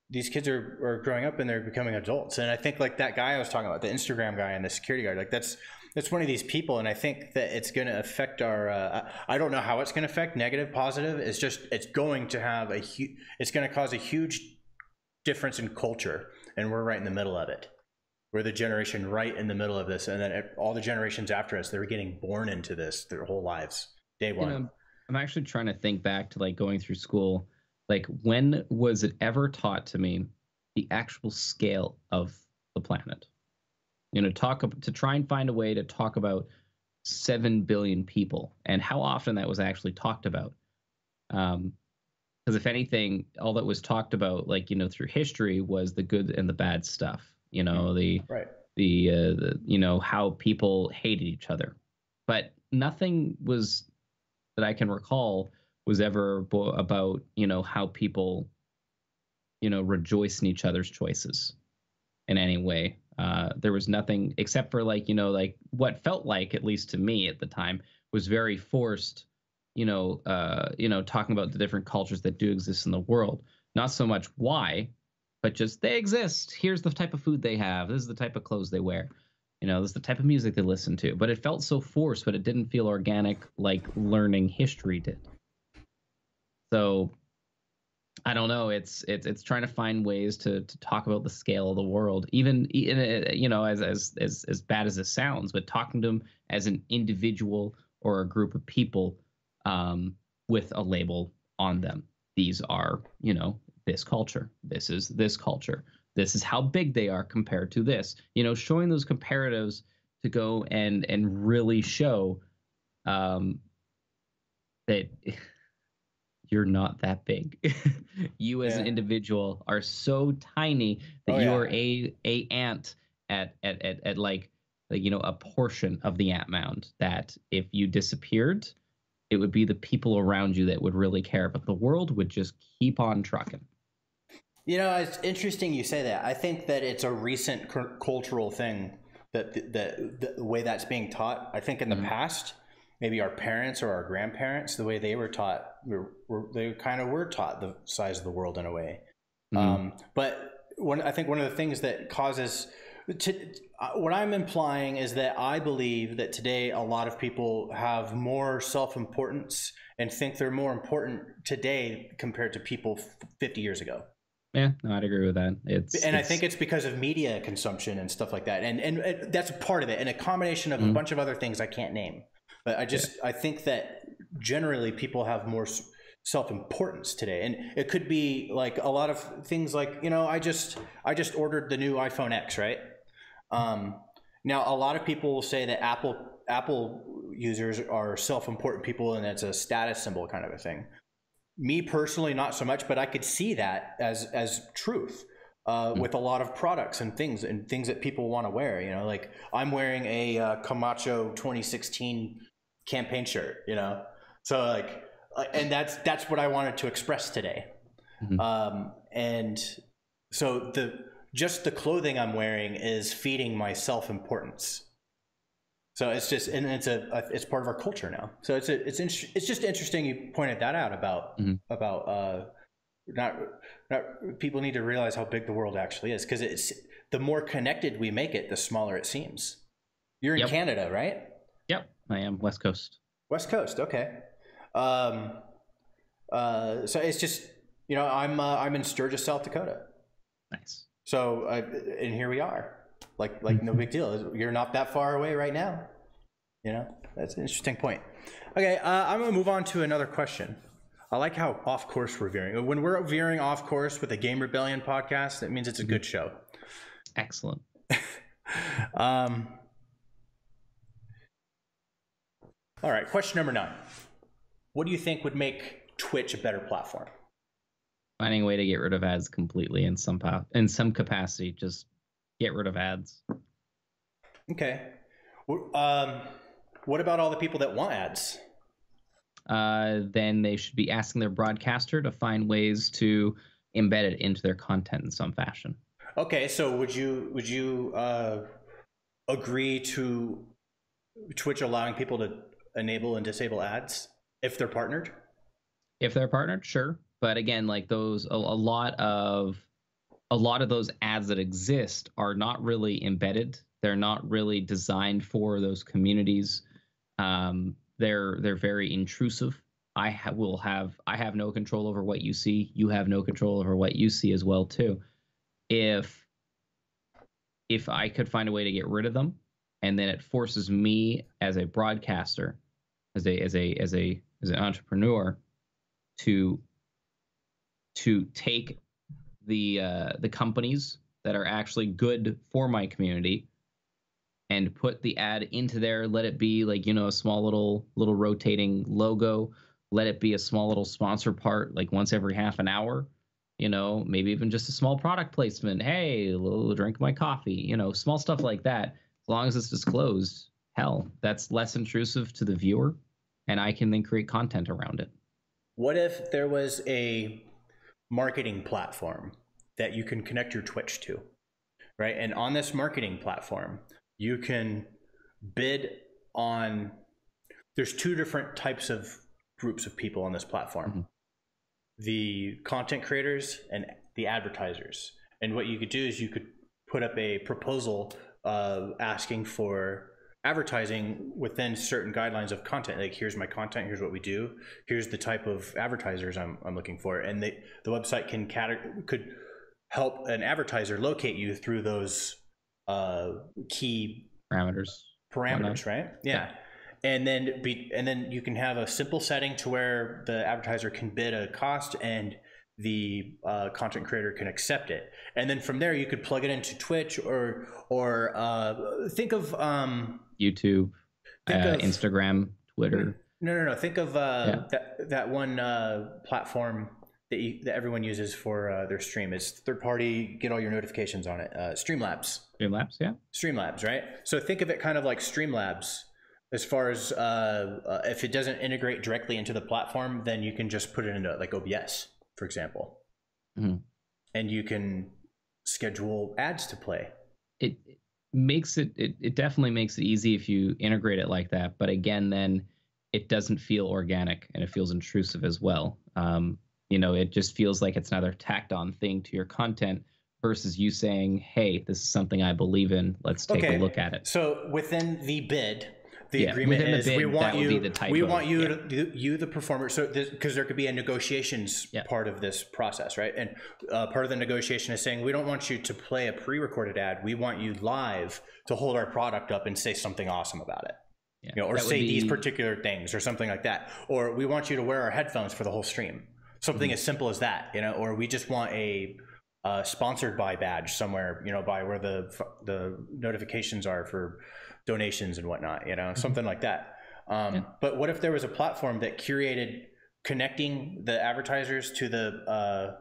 These kids are growing up and they're becoming adults. And I think like that guy I was talking about, the Instagram guy and the security guard, like that's one of these people. And I think that it's going to affect our, I don't know how it's going to affect, negative, positive. It's just, it's going to have it's going to cause a huge difference in culture. And we're right in the middle of it. We're the generation right in the middle of this. And then all the generations after us, they're getting born into this their whole lives. Day one. You know, I'm actually trying to think back to like going through school. Like, when was it ever taught to me the actual scale of the planet? You know, to try and find a way to talk about 7 billion people and how often that was actually talked about. Because if anything, all that was talked about, like, you know, through history was the good and the bad stuff. You know, the you know, how people hated each other, but nothing was that I can recall was ever about, you know, how people, you know, rejoice in each other's choices in any way. There was nothing except for like, you know, like what felt like, at least to me at the time, was very forced, you know, talking about the different cultures that do exist in the world. Not so much why, but just they exist. Here's the type of food they have. This is the type of clothes they wear. This is the type of music they listen to. But it felt so forced, but it didn't feel organic like learning history did. So I don't know. It's trying to find ways to talk about the scale of the world, even as bad as it sounds, but talking to them as an individual or a group of people with a label on them. These are, this culture. This is this culture. This is how big they are compared to this. Showing those comparatives to go and really show that you're not that big. You as an individual are so tiny that you are a ant at like a portion of the ant mound, that if you disappeared, it would be the people around you that would really care, but the world would just keep on trucking. It's interesting you say that. I think that it's a recent cultural thing that the way that's being taught. I think in the past, maybe our parents or our grandparents, the way they were taught, they kind of were taught the size of the world in a way. But I think one of the things that causes what I'm implying is that I believe that today a lot of people have more self-importance and think they're more important today compared to people 50 years ago. Yeah, no, I'd agree with that. I think it's because of media consumption and stuff like that. And that's a part of it, and a combination of a bunch of other things I can't name. But I think that generally people have more self-importance today. And it could be like a lot of things like, I just ordered the new iPhone X, right? Now, a lot of people will say that Apple users are self-important people and it's a status symbol kind of a thing. Me personally, not so much, but I could see that as truth with a lot of products and things that people want to wear. Like I'm wearing a Camacho 2016 campaign shirt, so like, and that's what I wanted to express today. And so just the clothing I'm wearing is feeding my self-importance. So it's just, and it's part of our culture now. So it's just interesting you pointed that out about not people need to realize how big the world actually is, because it's the more connected we make it, the smaller it seems. You're in Canada, right? Yep, I am West Coast. West Coast, okay. So it's just I'm in Sturgis, South Dakota. Nice. So and here we are. Like no big deal. You're not that far away right now. That's an interesting point. Okay, I'm gonna move on to another question. I like how off course we're veering. When we're veering off course with a Game Rebellion podcast, that means it's a good show. Excellent. All right, question number 9. What do you think would make Twitch a better platform? Finding a way to get rid of ads completely in some capacity. Just get rid of ads. Okay. What about all the people that want ads? Then they should be asking their broadcaster to find ways to embed it into their content in some fashion. Okay, so would you agree to Twitch allowing people to enable and disable ads if they're partnered? If they're partnered, sure. But again, like those, a lot of those ads that exist are not really embedded. They're not really designed for those communities. They're very intrusive. I have no control over what you see. You have no control over what you see as well too. If I could find a way to get rid of them, and then it forces me as a broadcaster, as an entrepreneur, to take the companies that are actually good for my community and put the ad into there. Let it be like, a small little rotating logo. Let it be a small little sponsor part, like once every half an hour, maybe even just a small product placement. Hey, a little drink my coffee, small stuff like that. As long as it's disclosed, hell, that's less intrusive to the viewer, and I can then create content around it. What if there was a marketing platform that you can connect your Twitch to, right? And on this marketing platform, you can bid on, there's 2 different types of groups of people on this platform. The content creators and the advertisers. And what you could do is you could put up a proposal asking for advertising within certain guidelines of content. Like, here's my content, here's what we do, here's the type of advertisers I'm looking for, and the website could help an advertiser locate you through those key parameters, right? Yeah. And then you can have a simple setting to where the advertiser can bid a cost and the content creator can accept it, and then from there you could plug it into Twitch or think of YouTube, Instagram, Twitter. No. Think of that one platform that everyone uses for their stream. It's third party. Get all your notifications on it. Streamlabs. Streamlabs, right? So think of it kind of like Streamlabs. As far as if it doesn't integrate directly into the platform, then you can just put it into like OBS, for example, and you can schedule ads to play. It definitely makes it easy if you integrate it like that. But again, then it doesn't feel organic and it feels intrusive as well. It just feels like it's another tacked on thing to your content versus you saying, hey, this is something I believe in. Let's take a look at it. So within the bid, the agreement is we want you, the performer. So because there could be a negotiations part of this process, right? And part of the negotiation is saying we don't want you to play a pre-recorded ad. We want you live to hold our product up and say something awesome about it, or say these particular things or something like that. Or we want you to wear our headphones for the whole stream. Something as simple as that, or we just want a sponsored by badge somewhere, by where the notifications are for donations and whatnot, something like that. But what if there was a platform that curated connecting the advertisers to the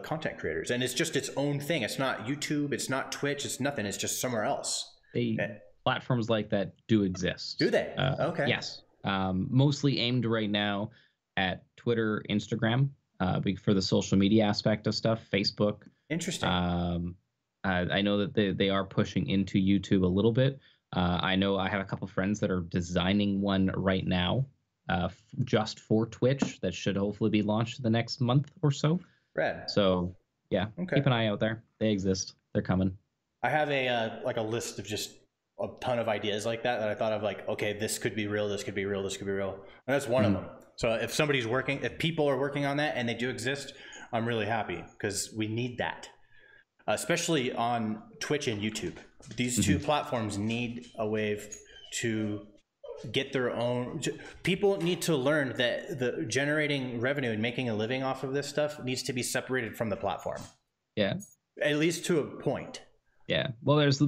content creators, and it's just its own thing? It's not YouTube, it's not Twitch, it's nothing. It's just somewhere else. Platforms like that do exist. Do they? Okay. Yes. Mostly aimed right now at Twitter, Instagram, for the social media aspect of stuff, Facebook. Interesting. I know that they are pushing into YouTube a little bit. I know I have a couple friends that are designing one right now just for Twitch that should hopefully be launched the next month or so. Rad. So, keep an eye out there. They exist. They're coming. I have a list of just a ton of ideas like that I thought of, like, okay, this could be real, this could be real, this could be real. And that's one of them. So if people are working on that and they do exist, I'm really happy because we need that. Especially on Twitch and YouTube. These two platforms need a way to get their own. People need to learn that the generating revenue and making a living off of this stuff needs to be separated from the platform. Yeah. At least to a point. Yeah. Well, there's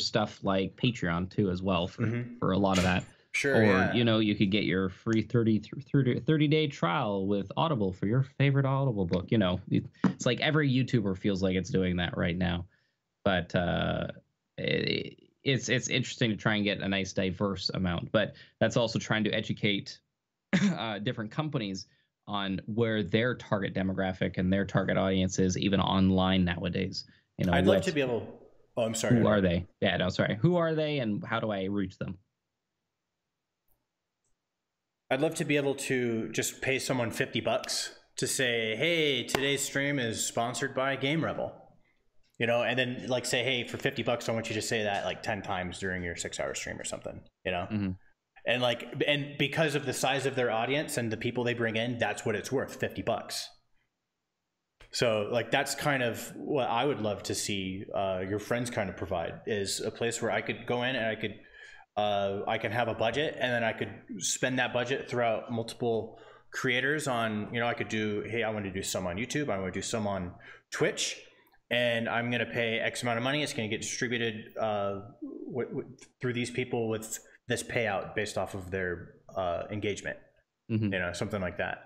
stuff like Patreon too as well for a lot of that. Sure. Or you could get your free 30-day trial with Audible for your favorite Audible book. It's like every YouTuber feels like it's doing that right now. But it's interesting to try and get a nice diverse amount. But that's also trying to educate different companies on where their target demographic and their target audience is, even online nowadays. I'd like to be able. Oh, I'm sorry. Who are they? Yeah, no, sorry. Who are they, and how do I reach them? I'd love to be able to just pay someone $50 to say, hey, today's stream is sponsored by Game Rebel. And then say, hey, for $50, I want you to say that 10 times during your 6-hour stream or something, And and because of the size of their audience and the people they bring in, that's what it's worth, $50. So that's kind of what I would love to see your friends kind of provide, is a place where I could go in and I can have a budget, and then I could spend that budget throughout multiple creators on, I could do, hey, I want to do some on YouTube, I want to do some on Twitch, and I'm going to pay X amount of money. It's going to get distributed through these people with this payout based off of their engagement, something like that.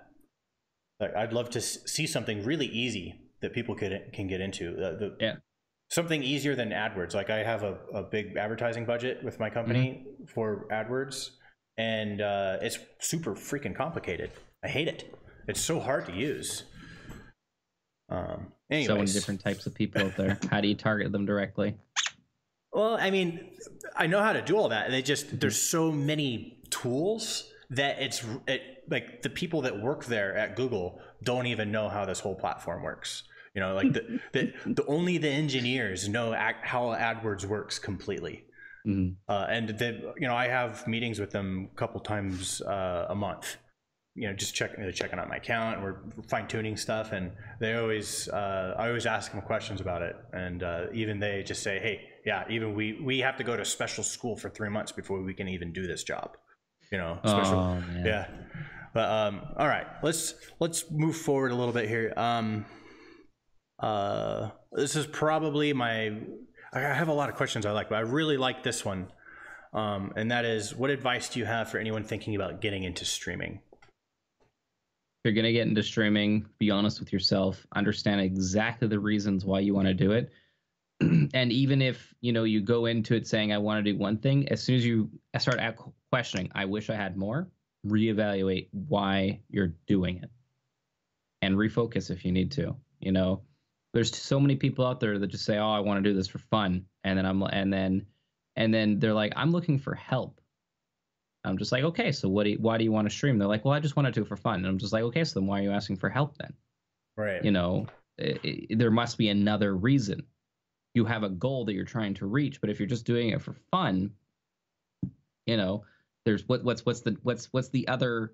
I'd love to see something really easy that people can get into. Something easier than AdWords. I have a big advertising budget with my company for AdWords, and it's super freaking complicated. I hate it. It's so hard to use. Anyways. So many different types of people out there. How do you target them directly? Well, I mean, I know how to do all that. There's so many tools that the people that work there at Google don't even know how this whole platform works. You know, like the only the engineers know how AdWords works completely. And I have meetings with them a couple times a month. You know, just checking out my account, and we're fine tuning stuff. And they always, I always ask them questions about it. And even they just say, hey, yeah, even we have to go to special school for 3 months before we can even do this job. You know, special, yeah. But all right, let's move forward a little bit here. This is probably I have a lot of questions I like, but I really like this one. And that is, what advice do you have for anyone thinking about getting into streaming? If you're going to get into streaming, be honest with yourself, understand exactly the reasons why you want to do it. And even if, you go into it saying, I want to do one thing, as soon as you start questioning, I wish I had more, reevaluate why you're doing it and refocus if you need to. There's so many people out there that just say, oh, I want to do this for fun. And then they're like, I'm looking for help. I'm just like, okay, so why do you want to stream? They're like, well, I just want to do it for fun. And I'm just like, okay, so then why are you asking for help then? Right. There must be another reason. You have a goal that you're trying to reach, but if you're just doing it for fun, there's what's the other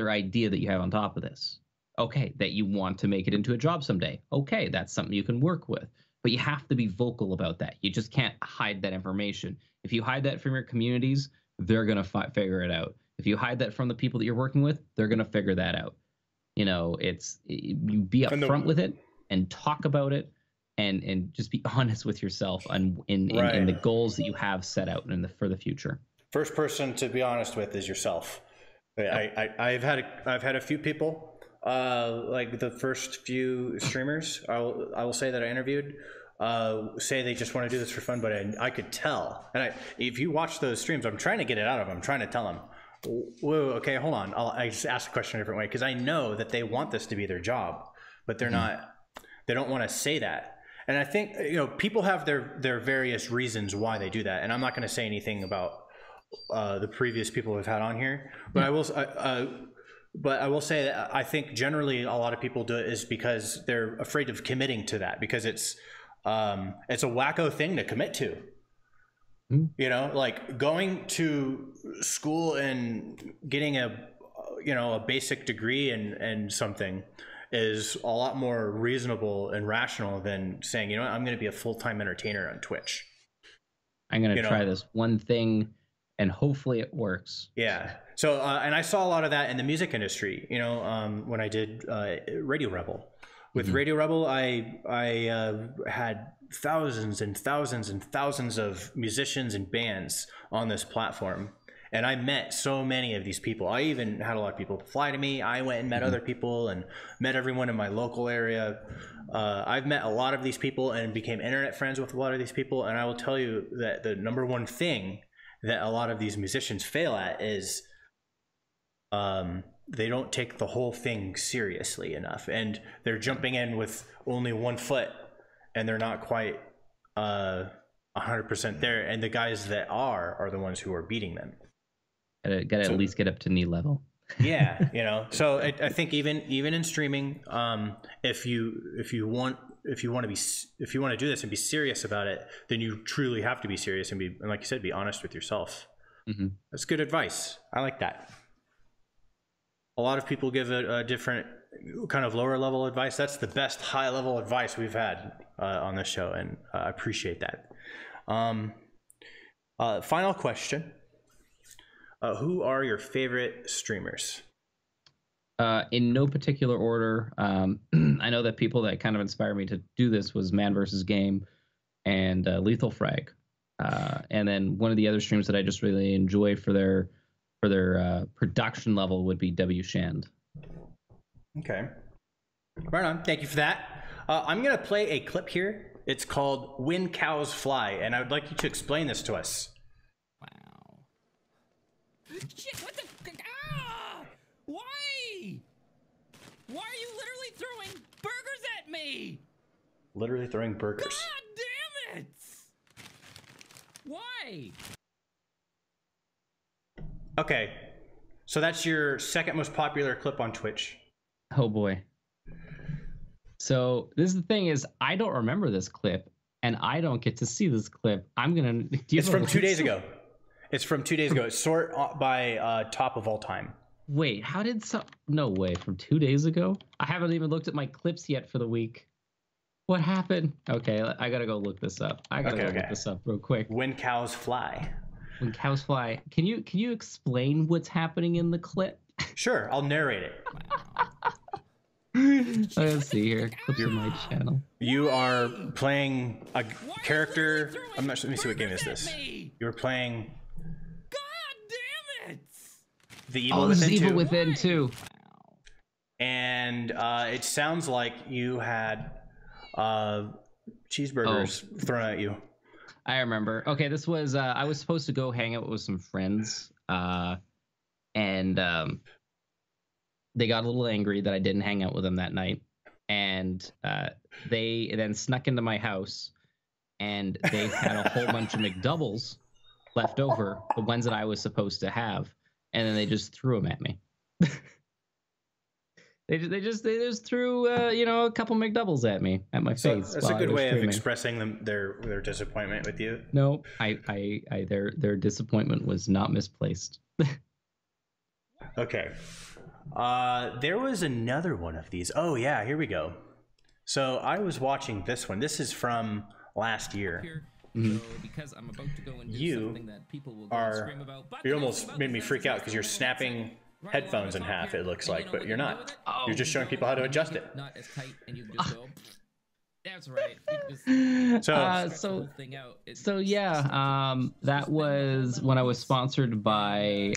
idea that you have on top of this? Okay, that you want to make it into a job someday. Okay, that's something you can work with. But you have to be vocal about that. You just can't hide that information. If you hide that from your communities, they're going to figure it out. If you hide that from the people that you're working with, they're going to figure that out. You be upfront with it and talk about it and just be honest with yourself in the goals that you have set out for the future. First person to be honest with is yourself. I've had a few people, like the first few streamers I will say that I interviewed, say they just want to do this for fun, but I could tell. And if you watch those streams, I'm trying to get it out of them. I'm trying to tell them, whoa, okay, hold on. I just ask a question a different way, because I know that they want this to be their job, but they're not. They don't want to say that. And I think people have their various reasons why they do that. And I'm not going to say anything about the previous people we've had on here, but I will say that I think generally a lot of people do it is because they're afraid of committing to that, because it's a wacko thing to commit to. Like going to school and getting a basic degree and something is a lot more reasonable and rational than saying, I'm going to be a full-time entertainer on Twitch. I'm going to try this one thing and hopefully it works. Yeah. So, and I saw a lot of that in the music industry, when I did Radio Rebel. With Radio Rebel, I had thousands and thousands and thousands of musicians and bands on this platform. And I met so many of these people. I even had a lot of people fly to me. I went and met other people and met everyone in my local area. I've met a lot of these people and became internet friends with a lot of these people. And I will tell you that the number one thing that a lot of these musicians fail at is they don't take the whole thing seriously enough. And they're jumping in with only 1 foot and they're not quite 100% there. And the guys that are the ones who are beating them. Gotta at least get up to knee level. Yeah, so I think even in streaming, if you want to do this and be serious about it, then you truly have to be serious and like you said, be honest with yourself. That's good advice. I like that. A lot of people give a different kind of lower level advice. That's the best high level advice we've had on this show, and I appreciate that. Final question. Who are your favorite streamers? In no particular order. I know that people that kind of inspired me to do this was Man vs. Game and Lethal Frag. And then one of the other streams that I just really enjoy for their production level would be W. Shand. Okay. Right on. Thank you for that. I'm going to play a clip here. It's called When Cows Fly, and I would like you to explain this to us. Wow. Shit, what the... Ah! Why? Why are you literally throwing burgers at me? Literally throwing burgers. God damn it! Why? Okay, so that's your second most popular clip on Twitch. Oh boy. So this is the thing is I don't remember this clip, and I don't get to see this clip. I'm gonna. It's from 2 days ago. It's from 2 days ago. It's sort by top of all time. Wait, how did some? No way, from 2 days ago. I haven't even looked at my clips yet for the week. What happened? Okay, I gotta go look this up. I gotta look this up real quick. When cows fly. When cows fly. Can you explain what's happening in the clip? Sure, I'll narrate it. Let's see here. Clips on my channel. You are playing a character. I'm not sure. Let me see what game is this. You're playing. God damn it! The Evil This Within is Evil 2. Within 2. And it sounds like you had cheeseburgers thrown at you. I remember. Okay, this was I was supposed to go hang out with some friends, and they got a little angry that I didn't hang out with them that night, and they then snuck into my house, and they had a whole bunch of McDoubles left over, the ones that I was supposed to have, and then they just threw them at me. They just threw a couple McDoubles at me at my face. That's a good way of expressing their disappointment with you. No, their disappointment was not misplaced. Okay. There was another one of these. Oh yeah, here we go. So I was watching this one. This is from last year. So because I'm about to go and do something that people will go and scream about. You almost made me freak out because you're snapping headphones in half, it looks like, but you're not. You're just showing people how to adjust it. Not as tight, and you can just go. That's right. That was when I was sponsored by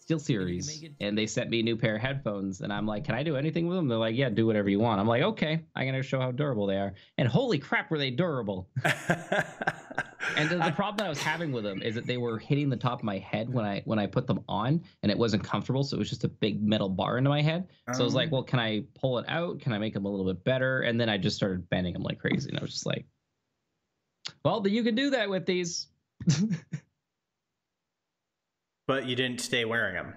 SteelSeries, and they sent me a new pair of headphones, and I'm like, can I do anything with them? They're like, yeah, do whatever you want. I'm like, okay, I'm gonna show how durable they are, and holy crap, were they durable. And the problem that I was having with them is that they were hitting the top of my head when I put them on, and it wasn't comfortable, so it was just a big metal bar into my head. So I was like, well, can I pull it out? Can I make them a little bit better? And then I just started bending them like crazy, and I was just like, well, you can do that with these. But you didn't stay wearing them.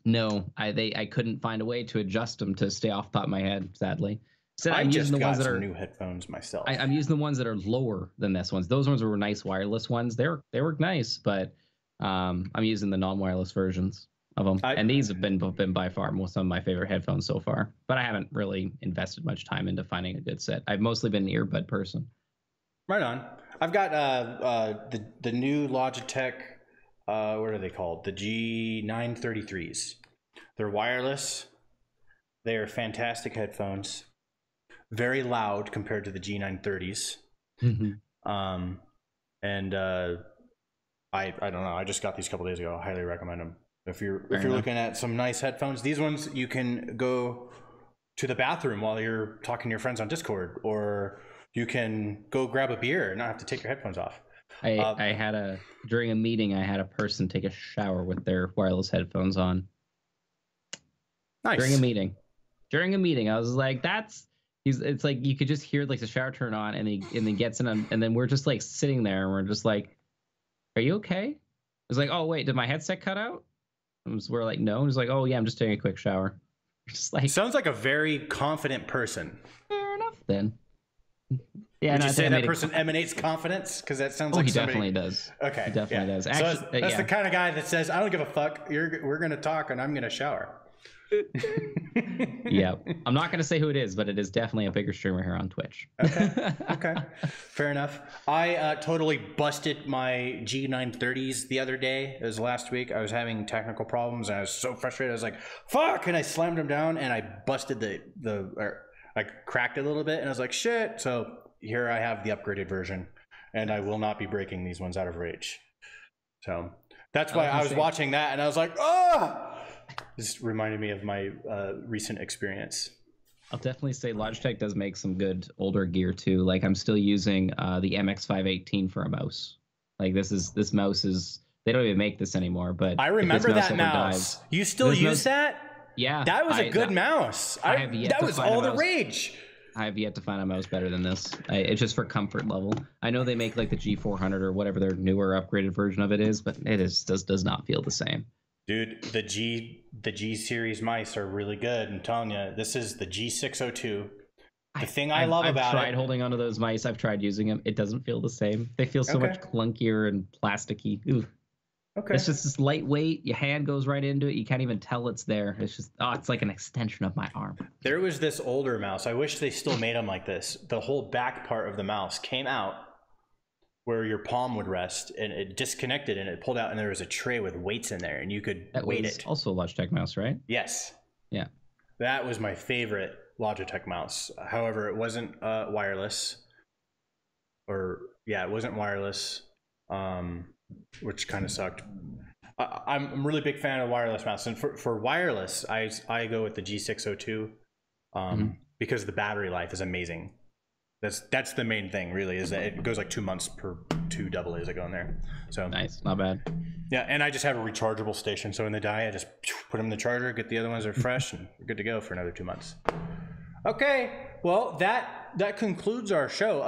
No, I couldn't find a way to adjust them to stay off the top of my head, sadly. So I'm using the ones that are new headphones myself. I'm using the ones that are lower than this ones. Those ones were nice wireless ones. They work nice, but I'm using the non-wireless versions of them. And these have been by far some of my favorite headphones so far. But I haven't really invested much time into finding a good set. I've mostly been an earbud person. Right on. I've got the new Logitech. What are they called? The G933s. They're wireless. They are fantastic headphones. Very loud compared to the G930s. Mm-hmm. I don't know. I just got these a couple days ago. I highly recommend them. If you're looking at some nice headphones, these ones you can go to the bathroom while you're talking to your friends on Discord, or you can go grab a beer and not have to take your headphones off. During a meeting, I had a person take a shower with their wireless headphones on. Nice. During a meeting, I was like, it's like you could just hear like the shower turn on, and he gets in, and then we're just like sitting there, and we're just like, "Are you okay?" It's like, "Oh wait, did my headset cut out?" And we're like, "No." It's like, "Oh yeah, I'm just taking a quick shower." Just like, sounds like a very confident person. Fair enough then. Yeah, would you say that person emanates confidence? Because that sounds like he definitely does. Okay, he definitely does. Actually, so that's the kind of guy that says, "I don't give a fuck. We're gonna talk, and I'm gonna shower." Yeah, I'm not gonna say who it is, but it is definitely a bigger streamer here on Twitch. Okay, fair enough. I totally busted my G930s the other day. It was last week. I was having technical problems, and I was so frustrated. I was like, "Fuck!" and I slammed them down, and I busted I cracked it a little bit, and I was like, "Shit!" So here I have the upgraded version, and I will not be breaking these ones out of rage. So that's why I was watching that, and I was like, "Oh!" This reminded me of my recent experience. I'll definitely say Logitech does make some good older gear too. Like I'm still using the MX518 for a mouse. Like this mouse is, they don't even make this anymore. But I remember that mouse. You still use that? Yeah, that was a good mouse. That was all the rage. I have yet to find a mouse better than this. It's just for comfort level. I know they make like the G400 or whatever their newer upgraded version of it is, but it does not feel the same. Dude, the G series mice are really good. I'm telling you, this is the G602. The thing I love about it... I've tried holding onto those mice. I've tried using them. It doesn't feel the same. They feel so much clunkier and plasticky. Ooh. Okay. It's just this lightweight. Your hand goes right into it. You can't even tell it's there. It's just, it's like an extension of my arm. There was this older mouse. I wish they still made them like this. The whole back part of the mouse came out where your palm would rest, and it disconnected and it pulled out, and there was a tray with weights in there, and you could weight it. Also a Logitech mouse, right? Yes. Yeah. That was my favorite Logitech mouse. However, it wasn't wireless. It wasn't wireless, which kind of sucked. I'm a really big fan of wireless mouse, and for wireless, I go with the G602 because the battery life is amazing. That's the main thing, really, is that it goes like 2 months per 2 AA's that go in there. So nice, not bad. Yeah, and I just have a rechargeable station, so when they die, I just put them in the charger, get the other ones that are fresh, and we're good to go for another 2 months. Okay, well, that concludes our show.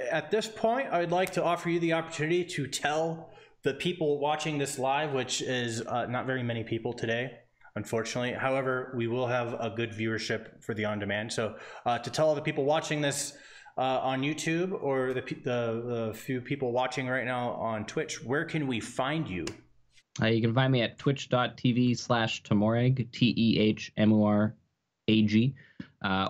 At this point, I would like to offer you the opportunity to tell the people watching this live, which is not very many people today, unfortunately. However, we will have a good viewership for the on-demand. So to tell all the people watching this on YouTube, or the few people watching right now on Twitch, where can we find you? You can find me at twitch.tv/teHMorag, TEHMorag,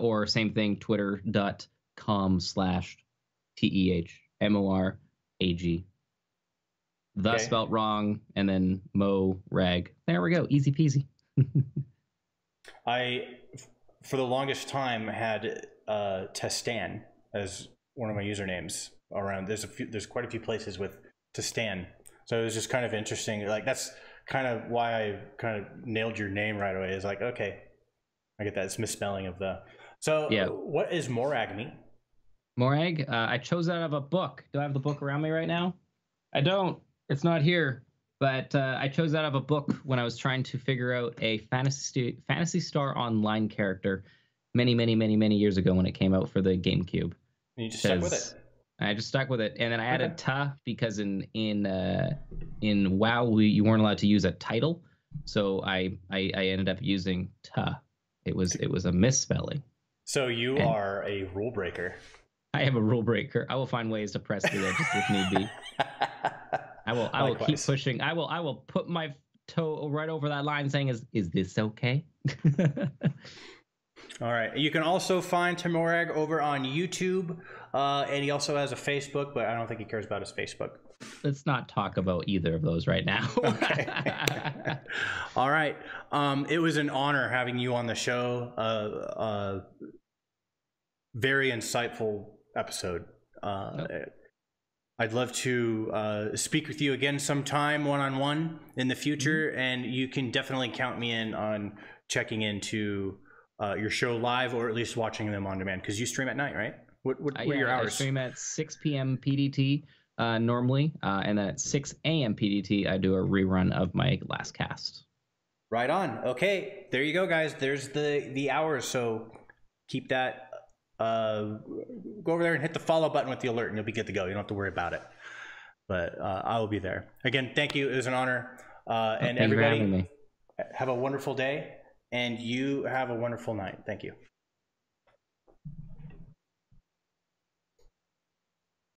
or same thing, twitter.com/TEHMorag. Spelt wrong, and then Morag. There we go, easy peasy. I, for the longest time, had Testan as one of my usernames around. There's quite a few places with Testan, so it was just kind of interesting. Like, that's kind of why I kind of nailed your name right away. Is like, okay, I get that. It's misspelling of the. So yeah. What is Morag mean? Morag, I chose that out of a book. Do I have the book around me right now? I don't. It's not here. But I chose that out of a book when I was trying to figure out a Phantasy Star Online character many years ago when it came out for the GameCube. And you just stuck with it. I just stuck with it, and then I added "ta" because in WoW you weren't allowed to use a title, so I ended up using "ta." It was a misspelling. So you are a rule breaker. I am a rule breaker. I will find ways to press the edges if need be. I will keep pushing. I will put my toe right over that line saying, is this okay? All right. You can also find teHMorag over on YouTube. And he also has a Facebook, but I don't think he cares about his Facebook. Let's not talk about either of those right now. Okay. All right. It was an honor having you on the show. Very insightful episode. I'd love to speak with you again sometime one-on-one in the future, and you can definitely count me in on checking into your show live, or at least watching them on demand, because you stream at night, right? What are your hours? I stream at 6 p.m. PDT normally, and then at 6 a.m. PDT, I do a rerun of my last cast. Right on. Okay, there you go, guys. There's the hours, so keep that. Go over there and hit the follow button with the alert, and you'll be good to go. You don't have to worry about it. But I will be there. Again, thank you. It was an honor. And everybody, have a wonderful day, and you have a wonderful night. Thank you.